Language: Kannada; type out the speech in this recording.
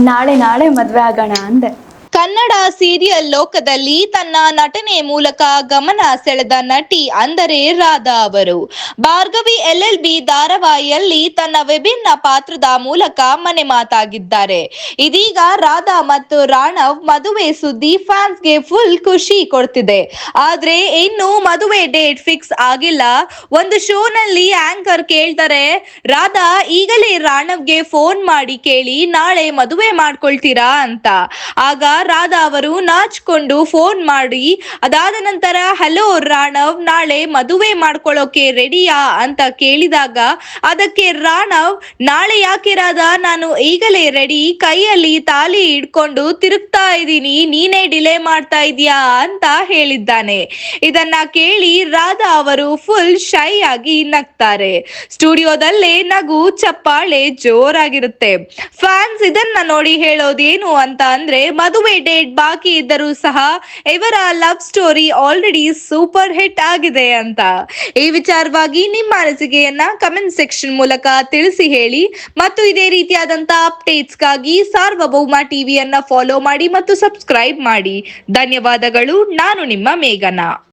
ನಾಳೆ ನಾಳೆ ಮದ್ವೆ ಆಗೋಣ ಅಂದೆ. ಕನ್ನಡ ಸೀರಿಯಲ್ ಲೋಕದಲ್ಲಿ ತನ್ನ ನಟನೆ ಮೂಲಕ ಗಮನ ಸೆಳೆದ ನಟಿ ಅಂದರೆ ರಾಧಾ ಅವರು. ಭಾರ್ಗವಿ LLB ಧಾರಾವಾಹಿಯಲ್ಲಿ ತನ್ನ ವಿಭಿನ್ನ ಪಾತ್ರದ ಮೂಲಕ ಮನೆ ಮಾತಾಗಿದ್ದಾರೆ. ಇದೀಗ ರಾಧಾ ಮತ್ತು ರಾಣವ್ ಮದುವೆ ಸುದ್ದಿ ಫ್ಯಾನ್ಸ್ಗೆ ಫುಲ್ ಖುಷಿ ಕೊಡ್ತಿದೆ. ಆದ್ರೆ ಇನ್ನು ಮದುವೆ ಡೇಟ್ ಫಿಕ್ಸ್ ಆಗಿಲ್ಲ. ಒಂದು ಶೋನಲ್ಲಿ ಆಂಕರ್ ಕೇಳ್ತಾರೆ, ರಾಧಾ ಈಗಲೇ ರಾಣವ್ಗೆ ಫೋನ್ ಮಾಡಿ ಕೇಳಿ ನಾಳೆ ಮದುವೆ ಮಾಡ್ಕೊಳ್ತೀರಾ ಅಂತ. ಆಗ ರಾಧಾ ಅವರು ನಾಚಿಕೊಂಡು ಫೋನ್ ಮಾಡಿ ಅದಾದ ನಂತರ ಹಲೋ ರಾಣವ್, ನಾಳೆ ಮದುವೆ ಮಾಡ್ಕೊಳ್ಳೋಕೆ ರೆಡಿಯಾ ಅಂತ ಕೇಳಿದಾಗ ಅದಕ್ಕೆ ರಾಣವ್, ನಾಳೆ ಯಾಕೆ ರಾಧಾ, ನಾನು ಈಗಲೇ ರೆಡಿ, ಕೈಯಲ್ಲಿ ತಾಲಿ ಹಿಡ್ಕೊಂಡು ತಿರುಗ್ತಾ ಇದ್ದೀನಿ, ನೀನೇ ಡಿಲೇ ಮಾಡ್ತಾ ಇದೀಯಾ ಅಂತ ಹೇಳಿದ್ದಾನೆ. ಇದನ್ನ ಕೇಳಿ ರಾಧಾ ಅವರು ಫುಲ್ ಶೈ ಆಗಿ ನಗ್ತಾರೆ. ಸ್ಟುಡಿಯೋದಲ್ಲೇ ನಗು ಚಪ್ಪಾಳೆ ಜೋರಾಗಿರುತ್ತೆ. ಫ್ಯಾನ್ಸ್ ಇದನ್ನ ನೋಡಿ ಹೇಳೋದೇನು ಅಂತ ಅಂದ್ರೆ, ಮದುವೆ ಡೇಟ್ ಬಾಕಿ ಇದ್ದರೂ ಸಹ ಇವರ love story already super hit ಆಗಿದೆ ಅಂತ. ಈ ವಿಚಾರವಾಗಿ ನಿಮ್ಮ ಅನಿಸಿಕೆಯನ್ನ ಕಮೆಂಟ್ ಸೆಕ್ಷನ್ ಮೂಲಕ ತಿಳಿಸಿ ಹೇಳಿ. ಮತ್ತು ಇದೇ ರೀತಿಯಾದಂತಹ ಅಪ್ಡೇಟ್ಸ್ಗಾಗಿ ಸಾರ್ವಭೌಮ ಟಿವಿಯನ್ನ ಫಾಲೋ ಮಾಡಿ ಮತ್ತು ಸಬ್ಸ್ಕ್ರೈಬ್ ಮಾಡಿ. ಧನ್ಯವಾದಗಳು. ನಾನು ನಿಮ್ಮ ಮೇಘನಾ.